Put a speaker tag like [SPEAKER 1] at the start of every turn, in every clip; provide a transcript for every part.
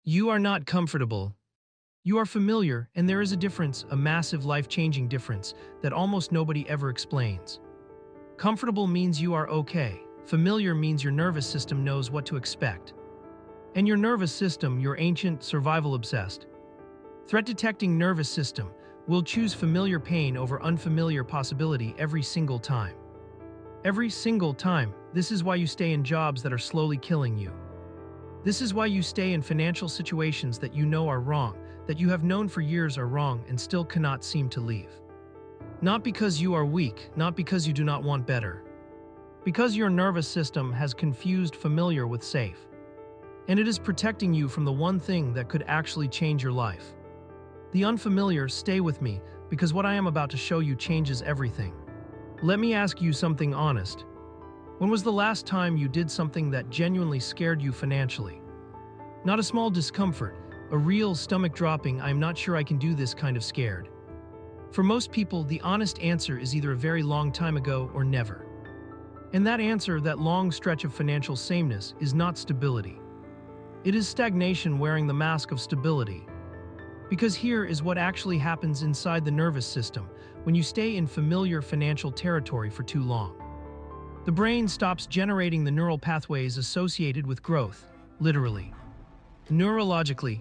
[SPEAKER 1] You are not comfortable. You are familiar, and there is a difference, a massive life-changing difference, that almost nobody ever explains. Comfortable means you are okay. Familiar means your nervous system knows what to expect. And your nervous system, your ancient, survival-obsessed, threat-detecting nervous system, will choose familiar pain over unfamiliar possibility every single time. Every single time. This is why you stay in jobs that are slowly killing you. This is why you stay in financial situations that you know are wrong, that you have known for years are wrong and still cannot seem to leave. Not because you are weak, not because you do not want better. Because your nervous system has confused familiar with safe. And it is protecting you from the one thing that could actually change your life. The unfamiliar, stay with me, because what I am about to show you changes everything. Let me ask you something honest. When was the last time you did something that genuinely scared you financially? Not a small discomfort, a real stomach-dropping, I'm not sure I can do this kind of scared. For most people, the honest answer is either a very long time ago or never. And that answer, that long stretch of financial sameness, is not stability. It is stagnation wearing the mask of stability. Because here is what actually happens inside the nervous system when you stay in familiar financial territory for too long. The brain stops generating the neural pathways associated with growth, literally. Neurologically,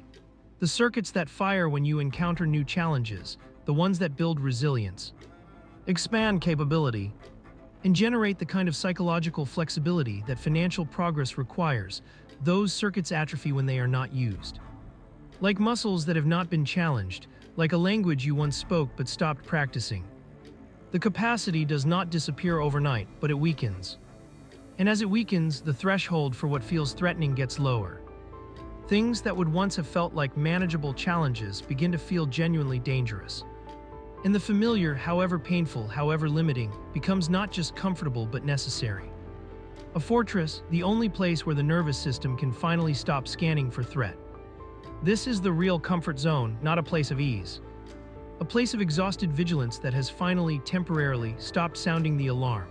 [SPEAKER 1] the circuits that fire when you encounter new challenges, the ones that build resilience, expand capability, and generate the kind of psychological flexibility that financial progress requires, those circuits atrophy when they are not used. Like muscles that have not been challenged, like a language you once spoke but stopped practicing. The capacity does not disappear overnight, but it weakens. And as it weakens, the threshold for what feels threatening gets lower. Things that would once have felt like manageable challenges begin to feel genuinely dangerous. And the familiar, however painful, however limiting, becomes not just comfortable but necessary. A fortress, the only place where the nervous system can finally stop scanning for threat. This is the real comfort zone, not a place of ease. A place of exhausted vigilance that has finally, temporarily, stopped sounding the alarm.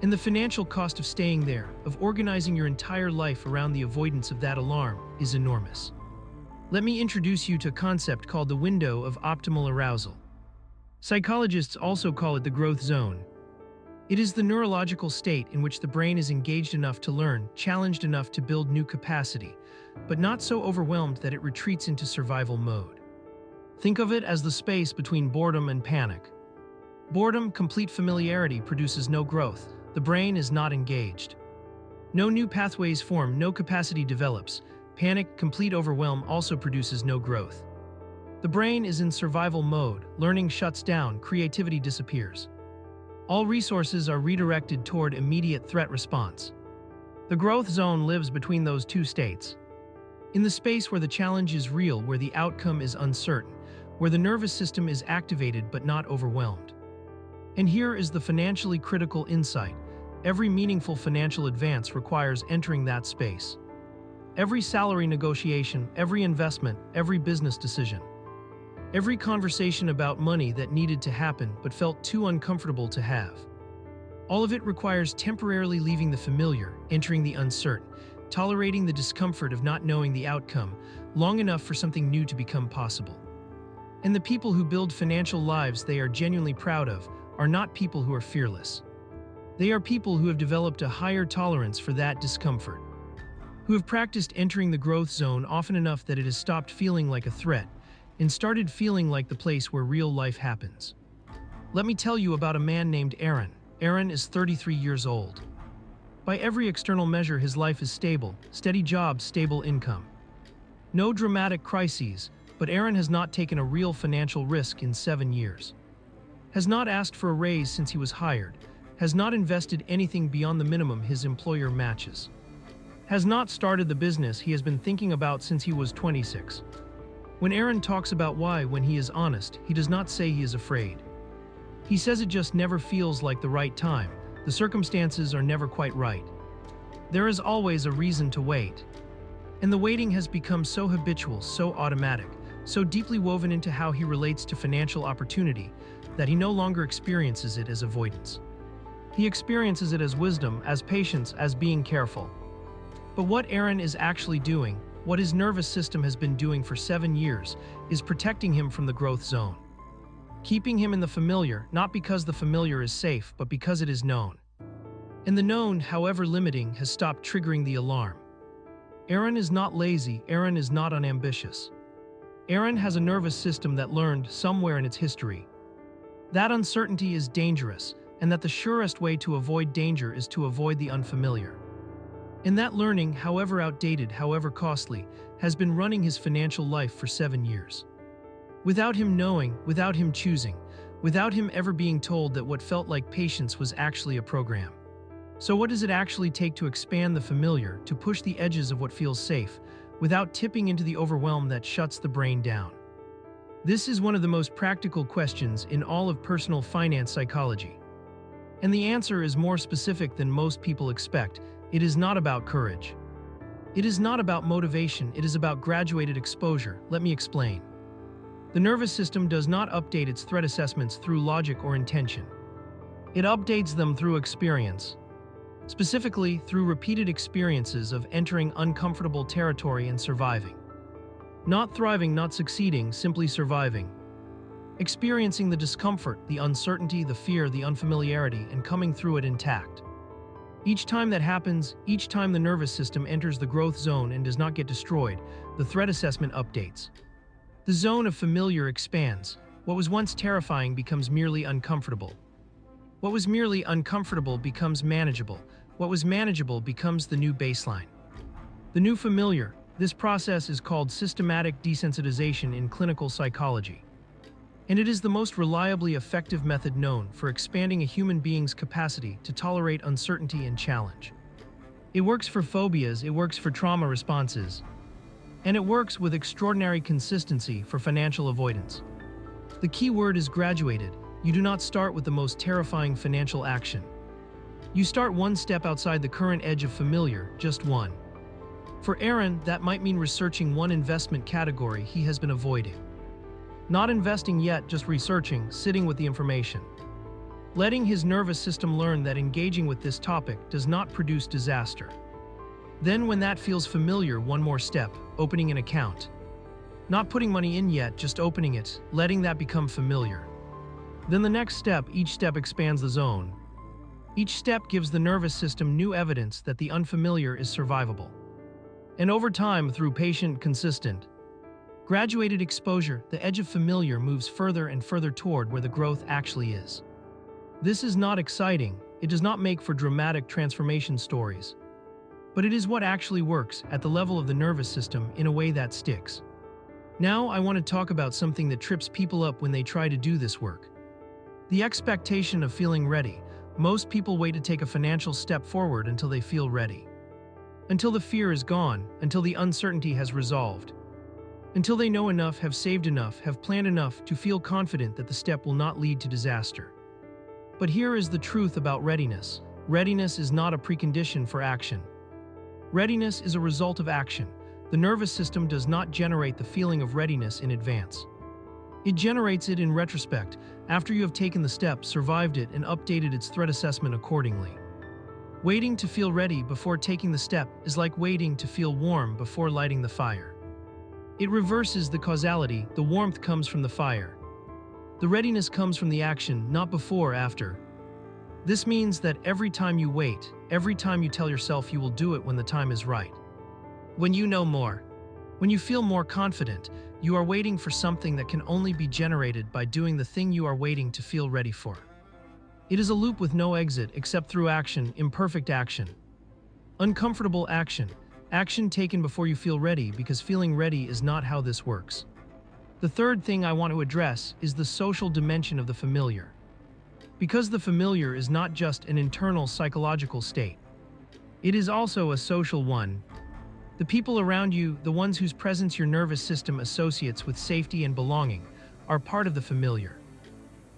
[SPEAKER 1] And the financial cost of staying there, of organizing your entire life around the avoidance of that alarm, is enormous. Let me introduce you to a concept called the window of optimal arousal. Psychologists also call it the growth zone. It is the neurological state in which the brain is engaged enough to learn, challenged enough to build new capacity, but not so overwhelmed that it retreats into survival mode. Think of it as the space between boredom and panic. Boredom, complete familiarity, produces no growth. The brain is not engaged. No new pathways form, no capacity develops. Panic, complete overwhelm, also produces no growth. The brain is in survival mode, learning shuts down, creativity disappears. All resources are redirected toward immediate threat response. The growth zone lives between those two states. In the space where the challenge is real, where the outcome is uncertain, where the nervous system is activated but not overwhelmed. And here is the financially critical insight. Every meaningful financial advance requires entering that space. Every salary negotiation, every investment, every business decision. Every conversation about money that needed to happen but felt too uncomfortable to have. All of it requires temporarily leaving the familiar, entering the uncertain, tolerating the discomfort of not knowing the outcome, long enough for something new to become possible. And the people who build financial lives they are genuinely proud of are not people who are fearless. They are people who have developed a higher tolerance for that discomfort, who have practiced entering the growth zone often enough that it has stopped feeling like a threat and started feeling like the place where real life happens. Let me tell you about a man named Aaron. Aaron is 33 years old. By every external measure, his life is stable, steady job, stable income. No dramatic crises, but Aaron has not taken a real financial risk in 7 years. Has not asked for a raise since he was hired, has not invested anything beyond the minimum his employer matches. Has not started the business he has been thinking about since he was 26. When Aaron talks about why, when he is honest, he does not say he is afraid. He says it just never feels like the right time. The circumstances are never quite right. There is always a reason to wait. And the waiting has become so habitual, so automatic, so deeply woven into how he relates to financial opportunity that he no longer experiences it as avoidance. He experiences it as wisdom, as patience, as being careful. But what Aaron is actually doing, what his nervous system has been doing for 7 years is protecting him from the growth zone. Keeping him in the familiar, not because the familiar is safe, but because it is known. And the known, however limiting, has stopped triggering the alarm. Aaron is not lazy, Aaron is not unambitious. Aaron has a nervous system that learned, somewhere in its history, that uncertainty is dangerous, and that the surest way to avoid danger is to avoid the unfamiliar. And that learning, however outdated, however costly, has been running his financial life for 7 years. Without him knowing, without him choosing, without him ever being told that what felt like patience was actually a program. So what does it actually take to expand the familiar, to push the edges of what feels safe, without tipping into the overwhelm that shuts the brain down? This is one of the most practical questions in all of personal finance psychology. And the answer is more specific than most people expect. It is not about courage. It is not about motivation, it is about graduated exposure. Let me explain. The nervous system does not update its threat assessments through logic or intention. It updates them through experience. Specifically, through repeated experiences of entering uncomfortable territory and surviving. Not thriving, not succeeding, simply surviving. Experiencing the discomfort, the uncertainty, the fear, the unfamiliarity, and coming through it intact. Each time that happens, each time the nervous system enters the growth zone and does not get destroyed, the threat assessment updates. The zone of familiar expands. What was once terrifying becomes merely uncomfortable. What was merely uncomfortable becomes manageable. What was manageable becomes the new baseline. The new familiar. This process is called systematic desensitization in clinical psychology. And it is the most reliably effective method known for expanding a human being's capacity to tolerate uncertainty and challenge. It works for phobias, it works for trauma responses, and it works with extraordinary consistency for financial avoidance. The key word is graduated. You do not start with the most terrifying financial action. You start one step outside the current edge of familiar, just one. For Aaron, that might mean researching one investment category he has been avoiding. Not investing yet, just researching, sitting with the information. Letting his nervous system learn that engaging with this topic does not produce disaster. Then when that feels familiar, one more step, opening an account. Not putting money in yet, just opening it, letting that become familiar. Then the next step, each step expands the zone. Each step gives the nervous system new evidence that the unfamiliar is survivable. And over time, through patient, consistent, graduated exposure, the edge of familiar moves further and further toward where the growth actually is. This is not exciting, it does not make for dramatic transformation stories. But it is what actually works at the level of the nervous system in a way that sticks. Now I want to talk about something that trips people up when they try to do this work. The expectation of feeling ready. Most people wait to take a financial step forward until they feel ready. Until the fear is gone, until the uncertainty has resolved. Until they know enough, have saved enough, have planned enough to feel confident that the step will not lead to disaster. But here is the truth about readiness. Readiness is not a precondition for action. Readiness is a result of action. The nervous system does not generate the feeling of readiness in advance. It generates it in retrospect, after you have taken the step, survived it, and updated its threat assessment accordingly. Waiting to feel ready before taking the step is like waiting to feel warm before lighting the fire. It reverses the causality. The warmth comes from the fire. The readiness comes from the action, not before or after. This means that every time you wait, every time you tell yourself you will do it when the time is right. When you know more, when you feel more confident, you are waiting for something that can only be generated by doing the thing you are waiting to feel ready for. It is a loop with no exit except through action, imperfect action. Uncomfortable action. Action taken before you feel ready, because feeling ready is not how this works. The third thing I want to address is the social dimension of the familiar. Because the familiar is not just an internal psychological state. It is also a social one. The people around you, the ones whose presence your nervous system associates with safety and belonging, are part of the familiar.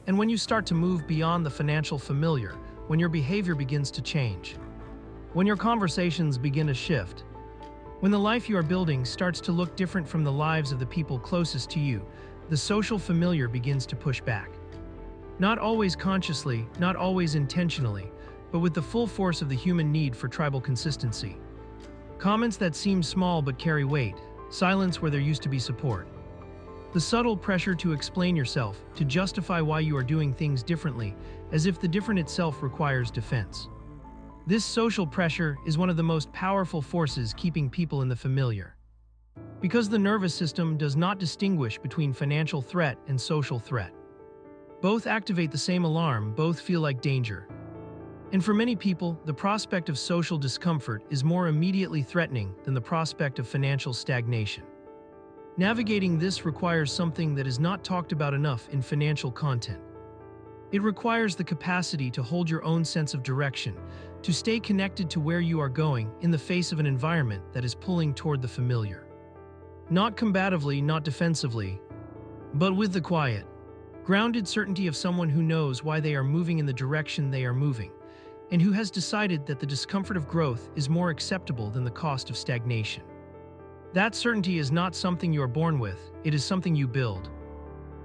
[SPEAKER 1] And when you start to move beyond the financial familiar, when your behavior begins to change, when your conversations begin to shift, when the life you are building starts to look different from the lives of the people closest to you, the social familiar begins to push back. Not always consciously, not always intentionally, but with the full force of the human need for tribal consistency. Comments that seem small but carry weight, silence where there used to be support. The subtle pressure to explain yourself, to justify why you are doing things differently, as if the different itself requires defense. This social pressure is one of the most powerful forces keeping people in the familiar. Because the nervous system does not distinguish between financial threat and social threat. Both activate the same alarm, both feel like danger. And for many people, the prospect of social discomfort is more immediately threatening than the prospect of financial stagnation. Navigating this requires something that is not talked about enough in financial content. It requires the capacity to hold your own sense of direction, to stay connected to where you are going in the face of an environment that is pulling toward the familiar. Not combatively, not defensively, but with the quiet, grounded certainty of someone who knows why they are moving in the direction they are moving, and who has decided that the discomfort of growth is more acceptable than the cost of stagnation. That certainty is not something you are born with, it is something you build.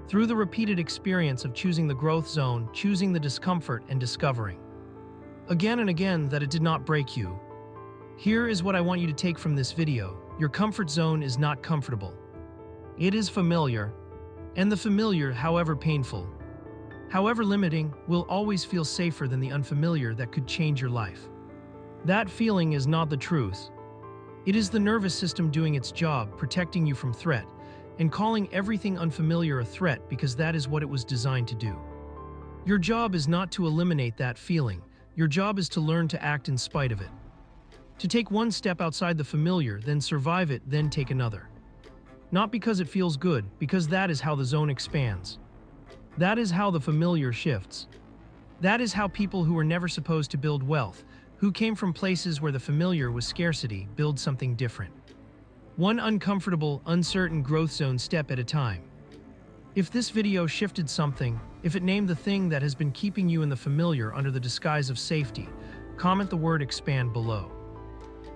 [SPEAKER 1] Through the repeated experience of choosing the growth zone, choosing the discomfort, and discovering, again and again, that it did not break you. Here is what I want you to take from this video. Your comfort zone is not comfortable. It is familiar, and the familiar, however painful, however limiting, will always feel safer than the unfamiliar that could change your life. That feeling is not the truth. It is the nervous system doing its job, protecting you from threat, and calling everything unfamiliar a threat because that is what it was designed to do. Your job is not to eliminate that feeling. Your job is to learn to act in spite of it. To take one step outside the familiar, then survive it, then take another. Not because it feels good, because that is how the zone expands. That is how the familiar shifts. That is how people who were never supposed to build wealth, who came from places where the familiar was scarcity, build something different. One uncomfortable, uncertain growth zone step at a time. If this video shifted something, if it named the thing that has been keeping you in the familiar under the disguise of safety, comment the word expand below.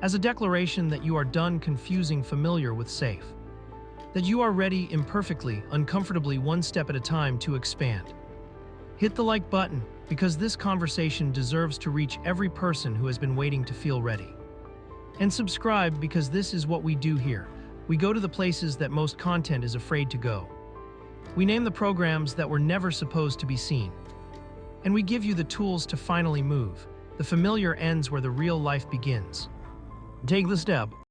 [SPEAKER 1] As a declaration that you are done confusing familiar with safe. That you are ready imperfectly, uncomfortably, one step at a time to expand. Hit the like button, because this conversation deserves to reach every person who has been waiting to feel ready. And subscribe, because this is what we do here. We go to the places that most content is afraid to go. We name the programs that were never supposed to be seen. And we give you the tools to finally move. The familiar ends where the real life begins. Take the step.